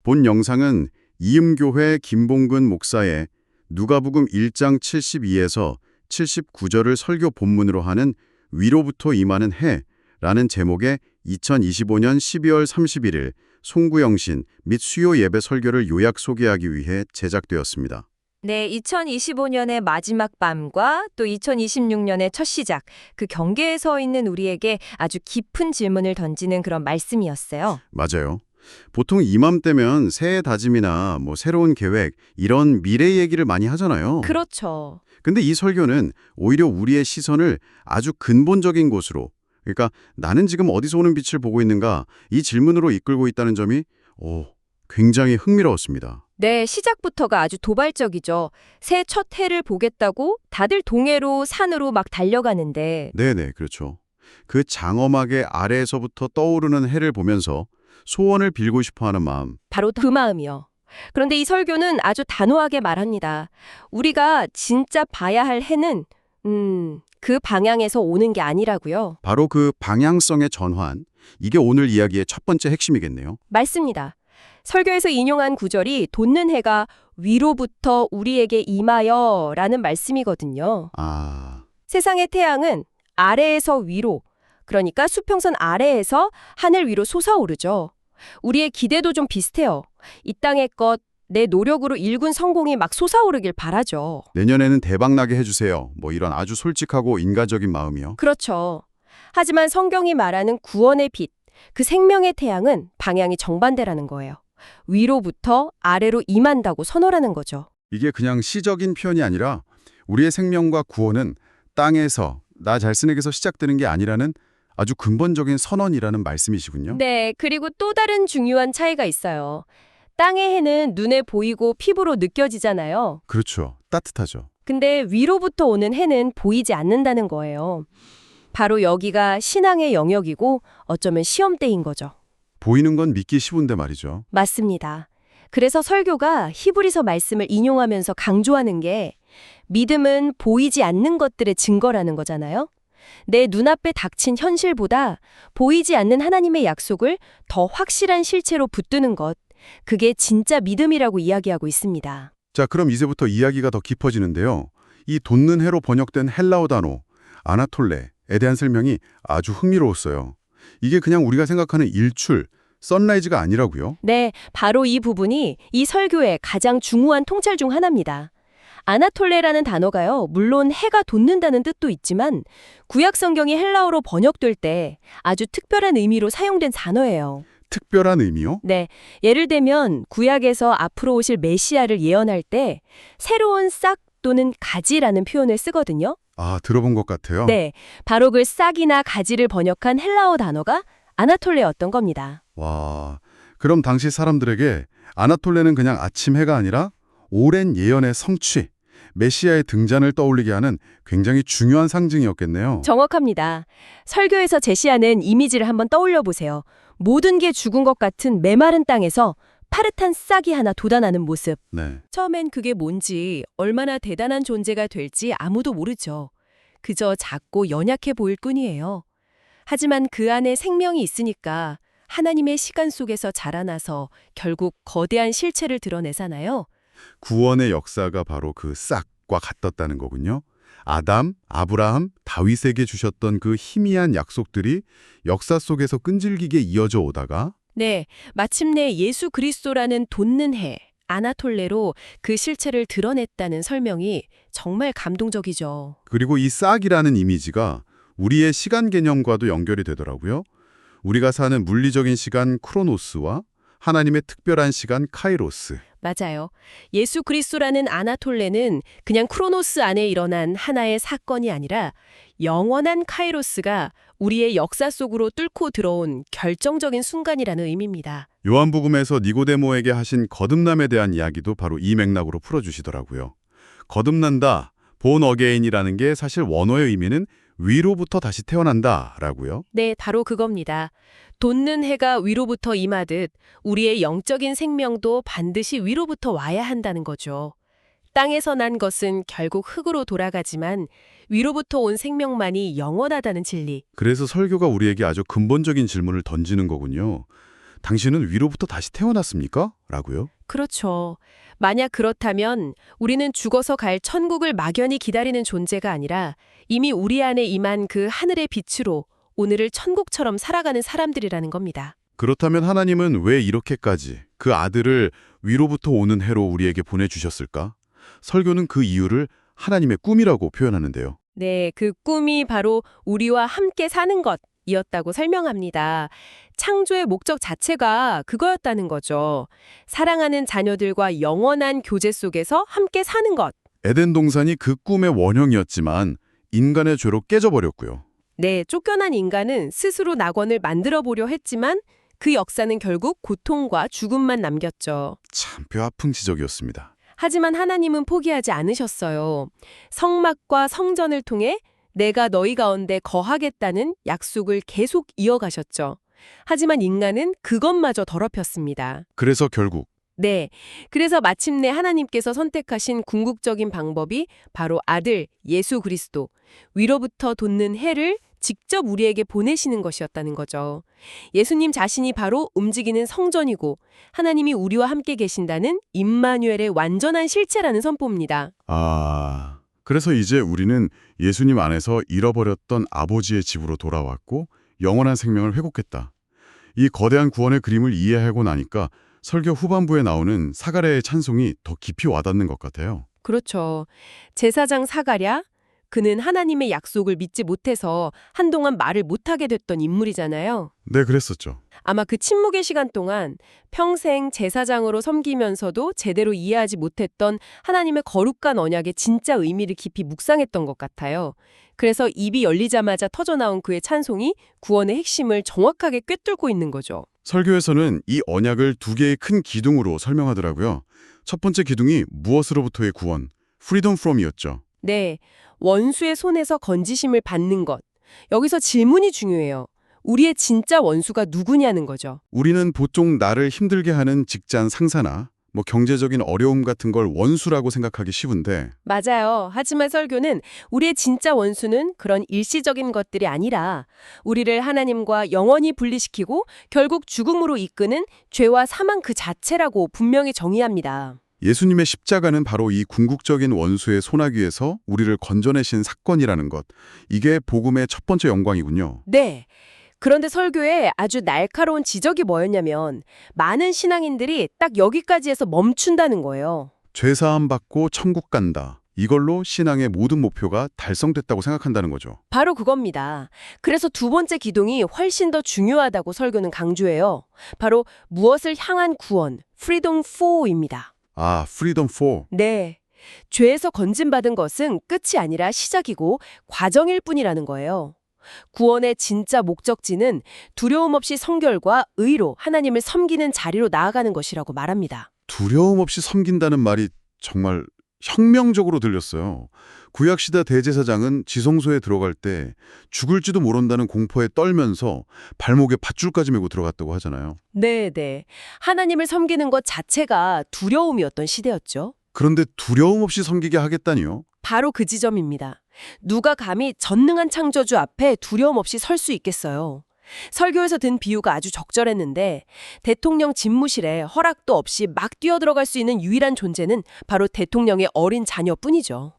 본 영상은 이음교회 김봉근 목사의 누가복음 1장 72에서 79절을 설교 본문으로 하는 위로부터 임하는 해라는 제목의 2025년 12월 31일 송구영신 및 수요 예배 설교를 요약 소개하기 위해 제작되었습니다. 네, 2025년의 마지막 밤과 또 2026년의 첫 시작, 그 경계에 서 있는 우리에게 아주 깊은 질문을 던지는 그런 말씀이었어요. 맞아요. 보통 이맘때면 새해 다짐이나 새로운 계획, 이런 미래 얘기를 많이 하잖아요. 그렇죠. 근데 이 설교는 오히려 우리의 시선을 아주 근본적인 곳으로, 그러니까 나는 지금 어디서 오는 빛을 보고 있는가, 이 질문으로 이끌고 있다는 점이 굉장히 흥미로웠습니다. 네, 시작부터가 아주 도발적이죠. 새 첫 해를 보겠다고 다들 동해로 산으로 막 달려가는데 네네, 그렇죠. 그 장엄하게 아래에서부터 떠오르는 해를 보면서 소원을 빌고 싶어하는 마음. 바로 그 마음이요. 그런데 이 설교는 아주 단호하게 말합니다. 우리가 진짜 봐야 할 해는 그 방향에서 오는 게 아니라고요. 바로 그 방향성의 전환, 이게 오늘 이야기의 첫 번째 핵심이겠네요. 맞습니다. 설교에서 인용한 구절이 돋는 해가 위로부터 우리에게 임하여 라는 말씀이거든요. 세상의 태양은 아래에서 위로, 그러니까 수평선 아래에서 하늘 위로 솟아오르죠. 우리의 기대도 좀 비슷해요. 이 땅의 것, 내 노력으로 일군 성공이 막 솟아오르길 바라죠. 내년에는 대박나게 해주세요. 이런 아주 솔직하고 인간적인 마음이요. 그렇죠. 하지만 성경이 말하는 구원의 빛, 그 생명의 태양은 방향이 정반대라는 거예요. 위로부터 아래로 임한다고 선언하는 거죠. 이게 그냥 시적인 표현이 아니라 우리의 생명과 구원은 땅에서, 나 자신에게서 시작되는 게 아니라는 아주 근본적인 선언이라는 말씀이시군요. 네, 그리고 또 다른 중요한 차이가 있어요. 땅의 해는 눈에 보이고 피부로 느껴지잖아요. 그렇죠. 따뜻하죠. 근데 위로부터 오는 해는 보이지 않는다는 거예요. 바로 여기가 신앙의 영역이고 어쩌면 시험대인 거죠. 보이는 건 믿기 쉬운데 말이죠. 맞습니다. 그래서 설교가 히브리서 말씀을 인용하면서 강조하는 게 믿음은 보이지 않는 것들의 증거라는 거잖아요. 내 눈앞에 닥친 현실보다 보이지 않는 하나님의 약속을 더 확실한 실체로 붙드는 것, 그게 진짜 믿음이라고 이야기하고 있습니다. 자, 그럼 이제부터 이야기가 더 깊어지는데요. 이 돋는 해로 번역된 헬라어 단어 아나톨레에 대한 설명이 아주 흥미로웠어요. 이게 그냥 우리가 생각하는 일출, 선라이즈가 아니라고요? 네, 바로 이 부분이 이 설교의 가장 중요한 통찰 중 하나입니다. 아나톨레라는 단어가요, 물론 해가 돋는다는 뜻도 있지만 구약 성경이 헬라어로 번역될 때 아주 특별한 의미로 사용된 단어예요. 특별한 의미요? 네, 예를 들면 구약에서 앞으로 오실 메시아를 예언할 때 새로운 싹 또는 가지라는 표현을 쓰거든요. 들어본 것 같아요. 네, 바로 그 싹이나 가지를 번역한 헬라어 단어가 아나톨레였던 겁니다. 와, 그럼 당시 사람들에게 아나톨레는 그냥 아침 해가 아니라 오랜 예언의 성취, 메시아의 등장을 떠올리게 하는 굉장히 중요한 상징이었겠네요. 정확합니다. 설교에서 제시하는 이미지를 한번 떠올려 보세요. 모든 게 죽은 것 같은 메마른 땅에서 파릇한 싹이 하나 돋아나는 모습. 네. 처음엔 그게 뭔지, 얼마나 대단한 존재가 될지 아무도 모르죠. 그저 작고 연약해 보일 뿐이에요. 하지만 그 안에 생명이 있으니까 하나님의 시간 속에서 자라나서 결국 거대한 실체를 드러내잖아요. 구원의 역사가 바로 그 싹과 같았다는 거군요. 아담, 아브라함, 다윗에게 주셨던 그 희미한 약속들이 역사 속에서 끈질기게 이어져 오다가 네, 마침내 예수 그리스도라는 돋는 해, 아나톨레로 그 실체를 드러냈다는 설명이 정말 감동적이죠. 그리고 이 싹이라는 이미지가 우리의 시간 개념과도 연결이 되더라고요. 우리가 사는 물리적인 시간 크로노스와 하나님의 특별한 시간 카이로스. 맞아요. 예수 그리스도라는 아나톨레는 그냥 크로노스 안에 일어난 하나의 사건이 아니라 영원한 카이로스가 우리의 역사 속으로 뚫고 들어온 결정적인 순간이라는 의미입니다. 요한복음에서 니고데모에게 하신 거듭남에 대한 이야기도 바로 이 맥락으로 풀어주시더라고요. 거듭난다, 본 어게인이라는 게 사실 원어의 의미는 위로부터 다시 태어난다라고요. 네, 바로 그겁니다. 돋는 해가 위로부터 임하듯 우리의 영적인 생명도 반드시 위로부터 와야 한다는 거죠. 땅에서 난 것은 결국 흙으로 돌아가지만 위로부터 온 생명만이 영원하다는 진리. 그래서 설교가 우리에게 아주 근본적인 질문을 던지는 거군요. 당신은 위로부터 다시 태어났습니까? 라고요? 그렇죠. 만약 그렇다면 우리는 죽어서 갈 천국을 막연히 기다리는 존재가 아니라 이미 우리 안에 임한 그 하늘의 빛으로 오늘을 천국처럼 살아가는 사람들이라는 겁니다. 그렇다면 하나님은 왜 이렇게까지 그 아들을 위로부터 오는 해로 우리에게 보내주셨을까? 설교는 그 이유를 하나님의 꿈이라고 표현하는데요. 네, 그 꿈이 바로 우리와 함께 사는 것이었다고 설명합니다. 창조의 목적 자체가 그거였다는 거죠. 사랑하는 자녀들과 영원한 교제 속에서 함께 사는 것. 에덴 동산이 그 꿈의 원형이었지만 인간의 죄로 깨져버렸고요. 네, 쫓겨난 인간은 스스로 낙원을 만들어 보려 했지만 그 역사는 결국 고통과 죽음만 남겼죠. 참 뼈아픈 지적이었습니다. 하지만 하나님은 포기하지 않으셨어요. 성막과 성전을 통해 내가 너희 가운데 거하겠다는 약속을 계속 이어가셨죠. 하지만 인간은 그것마저 더럽혔습니다. 그래서 결국 네, 그래서 마침내 하나님께서 선택하신 궁극적인 방법이 바로 아들 예수 그리스도, 위로부터 돋는 해를 직접 우리에게 보내시는 것이었다는 거죠. 예수님 자신이 바로 움직이는 성전이고 하나님이 우리와 함께 계신다는 임마누엘의 완전한 실체라는 선포입니다. 그래서 이제 우리는 예수님 안에서 잃어버렸던 아버지의 집으로 돌아왔고 영원한 생명을 회복했다. 이 거대한 구원의 그림을 이해하고 나니까 설교 후반부에 나오는 사가랴의 찬송이 더 깊이 와닿는 것 같아요. 그렇죠. 제사장 사가랴, 그는 하나님의 약속을 믿지 못해서 한동안 말을 못하게 됐던 인물이잖아요. 네, 그랬었죠. 아마 그 침묵의 시간 동안 평생 제사장으로 섬기면서도 제대로 이해하지 못했던 하나님의 거룩한 언약의 진짜 의미를 깊이 묵상했던 것 같아요. 그래서 입이 열리자마자 터져나온 그의 찬송이 구원의 핵심을 정확하게 꿰뚫고 있는 거죠. 설교에서는 이 언약을 두 개의 큰 기둥으로 설명하더라고요. 첫 번째 기둥이 무엇으로부터의 구원, freedom from이었죠. 네, 원수의 손에서 건지심을 받는 것. 여기서 질문이 중요해요. 우리의 진짜 원수가 누구냐는 거죠. 우리는 보통 나를 힘들게 하는 직장 상사나 경제적인 어려움 같은 걸 원수라고 생각하기 쉬운데 맞아요. 하지만 설교는 우리의 진짜 원수는 그런 일시적인 것들이 아니라 우리를 하나님과 영원히 분리시키고 결국 죽음으로 이끄는 죄와 사망 그 자체라고 분명히 정의합니다. 예수님의 십자가는 바로 이 궁극적인 원수의 소나기에서 우리를 건져내신 사건이라는 것. 이게 복음의 첫 번째 영광이군요. 네. 그런데 설교에 아주 날카로운 지적이 뭐였냐면 많은 신앙인들이 딱 여기까지 해서 멈춘다는 거예요. 죄사함 받고 천국 간다. 이걸로 신앙의 모든 목표가 달성됐다고 생각한다는 거죠. 바로 그겁니다. 그래서 두 번째 기둥이 훨씬 더 중요하다고 설교는 강조해요. 바로 무엇을 향한 구원, freedom for입니다. freedom for. 네. 죄에서 건진받은 것은 끝이 아니라 시작이고 과정일 뿐이라는 거예요. 구원의 진짜 목적지는 두려움 없이 성결과 의로 하나님을 섬기는 자리로 나아가는 것이라고 말합니다. 두려움 없이 섬긴다는 말이 정말 혁명적으로 들렸어요. 구약시대 대제사장은 지성소에 들어갈 때 죽을지도 모른다는 공포에 떨면서 발목에 밧줄까지 메고 들어갔다고 하잖아요. 네. 하나님을 섬기는 것 자체가 두려움이었던 시대였죠. 그런데 두려움 없이 섬기게 하겠다니요? 바로 그 지점입니다. 누가 감히 전능한 창조주 앞에 두려움 없이 설 수 있겠어요. 설교에서 든 비유가 아주 적절했는데 대통령 집무실에 허락도 없이 막 뛰어들어갈 수 있는 유일한 존재는 바로 대통령의 어린 자녀뿐이죠.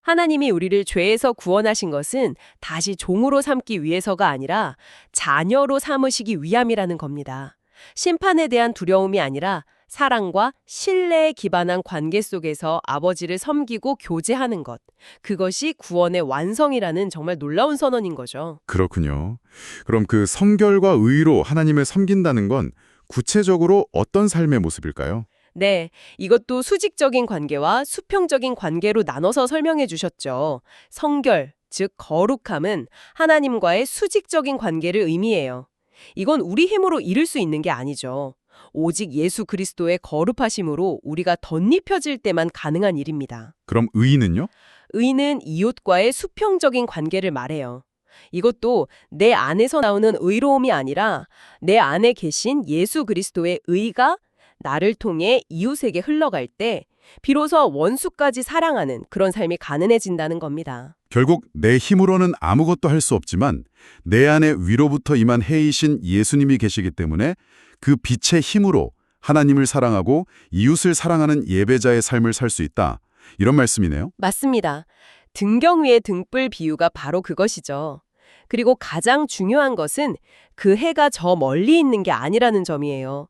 하나님이 우리를 죄에서 구원하신 것은 다시 종으로 삼기 위해서가 아니라 자녀로 삼으시기 위함이라는 겁니다. 심판에 대한 두려움이 아니라 사랑과 신뢰에 기반한 관계 속에서 아버지를 섬기고 교제하는 것. 그것이 구원의 완성이라는 정말 놀라운 선언인 거죠. 그렇군요. 그럼 그 성결과 의로 하나님을 섬긴다는 건 구체적으로 어떤 삶의 모습일까요? 네, 이것도 수직적인 관계와 수평적인 관계로 나눠서 설명해 주셨죠. 성결, 즉 거룩함은 하나님과의 수직적인 관계를 의미해요. 이건 우리 힘으로 이룰 수 있는 게 아니죠. 오직 예수 그리스도의 거룩하심으로 우리가 덧입혀질 때만 가능한 일입니다. 그럼 의는요? 의는 이웃과의 수평적인 관계를 말해요. 이것도 내 안에서 나오는 의로움이 아니라 내 안에 계신 예수 그리스도의 의가 나를 통해 이웃에게 흘러갈 때 비로소 원수까지 사랑하는 그런 삶이 가능해진다는 겁니다. 결국 내 힘으로는 아무것도 할 수 없지만 내 안에 위로부터 임한 해이신 예수님이 계시기 때문에 그 빛의 힘으로 하나님을 사랑하고 이웃을 사랑하는 예배자의 삶을 살 수 있다. 이런 말씀이네요. 맞습니다. 등경 위의 등불 비유가 바로 그것이죠. 그리고 가장 중요한 것은 그 해가 저 멀리 있는 게 아니라는 점이에요.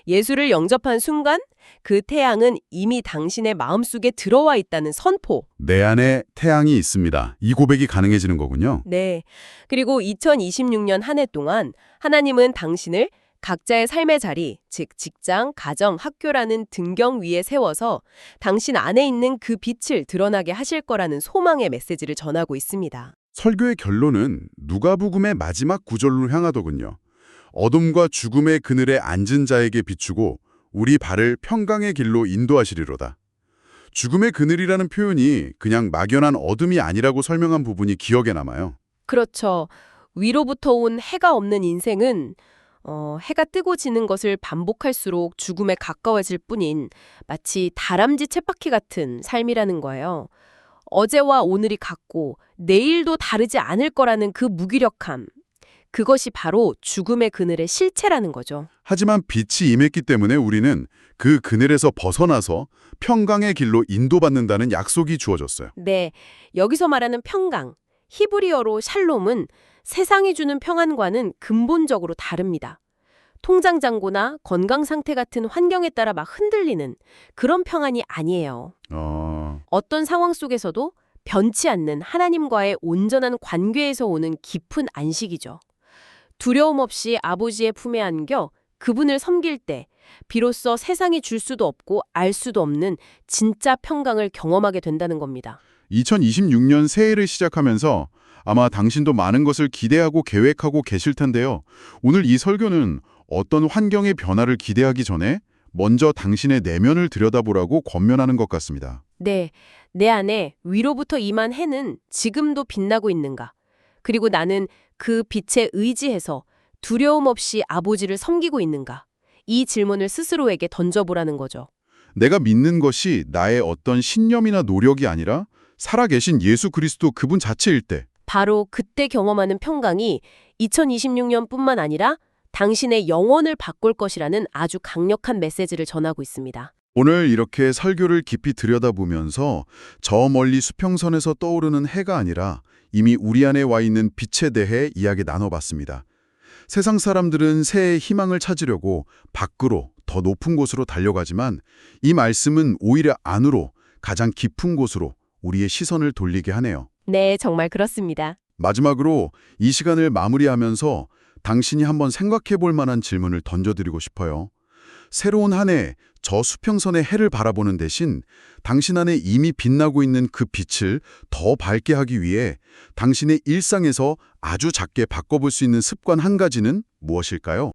예수를 영접한 순간 그 태양은 이미 당신의 마음속에 들어와 있다는 선포. 내 안에 태양이 있습니다. 이 고백이 가능해지는 거군요. 네. 그리고 2026년 한 해 동안 하나님은 당신을 각자의 삶의 자리, 즉 직장, 가정, 학교라는 등경 위에 세워서 당신 안에 있는 그 빛을 드러나게 하실 거라는 소망의 메시지를 전하고 있습니다. 설교의 결론은 누가복음의 마지막 구절로 향하더군요. 어둠과 죽음의 그늘에 앉은 자에게 비추고 우리 발을 평강의 길로 인도하시리로다. 죽음의 그늘이라는 표현이 그냥 막연한 어둠이 아니라고 설명한 부분이 기억에 남아요. 그렇죠. 위로부터 온 해가 없는 인생은 해가 뜨고 지는 것을 반복할수록 죽음에 가까워질 뿐인 마치 다람쥐 쳇바퀴 같은 삶이라는 거예요. 어제와 오늘이 같고 내일도 다르지 않을 거라는 그 무기력함. 그것이 바로 죽음의 그늘의 실체라는 거죠. 하지만 빛이 임했기 때문에 우리는 그 그늘에서 벗어나서 평강의 길로 인도받는다는 약속이 주어졌어요. 네, 여기서 말하는 평강, 히브리어로 샬롬은 세상이 주는 평안과는 근본적으로 다릅니다. 통장 잔고나 건강 상태 같은 환경에 따라 막 흔들리는 그런 평안이 아니에요. 어떤 상황 속에서도 변치 않는 하나님과의 온전한 관계에서 오는 깊은 안식이죠. 두려움 없이 아버지의 품에 안겨 그분을 섬길 때 비로소 세상이 줄 수도 없고 알 수도 없는 진짜 평강을 경험하게 된다는 겁니다. 2026년 새해를 시작하면서 아마 당신도 많은 것을 기대하고 계획하고 계실 텐데요. 오늘 이 설교는 어떤 환경의 변화를 기대하기 전에 먼저 당신의 내면을 들여다보라고 권면하는 것 같습니다. 네, 내 안에 위로부터 임한 해는 지금도 빛나고 있는가? 그리고 나는 그 빛에 의지해서 두려움 없이 아버지를 섬기고 있는가? 이 질문을 스스로에게 던져보라는 거죠. 내가 믿는 것이 나의 어떤 신념이나 노력이 아니라 살아계신 예수 그리스도 그분 자체일 때 바로 그때 경험하는 평강이 2026년뿐만 아니라 당신의 영혼을 바꿀 것이라는 아주 강력한 메시지를 전하고 있습니다. 오늘 이렇게 설교를 깊이 들여다보면서 저 멀리 수평선에서 떠오르는 해가 아니라 이미 우리 안에 와 있는 빛에 대해 이야기 나눠봤습니다. 세상 사람들은 새해의 희망을 찾으려고 밖으로 더 높은 곳으로 달려가지만 이 말씀은 오히려 안으로 가장 깊은 곳으로 우리의 시선을 돌리게 하네요. 네, 정말 그렇습니다. 마지막으로 이 시간을 마무리하면서 당신이 한번 생각해 볼 만한 질문을 던져드리고 싶어요. 새로운 한 해 저 수평선의 해를 바라보는 대신 당신 안에 이미 빛나고 있는 그 빛을 더 밝게 하기 위해 당신의 일상에서 아주 작게 바꿔볼 수 있는 습관 한 가지는 무엇일까요?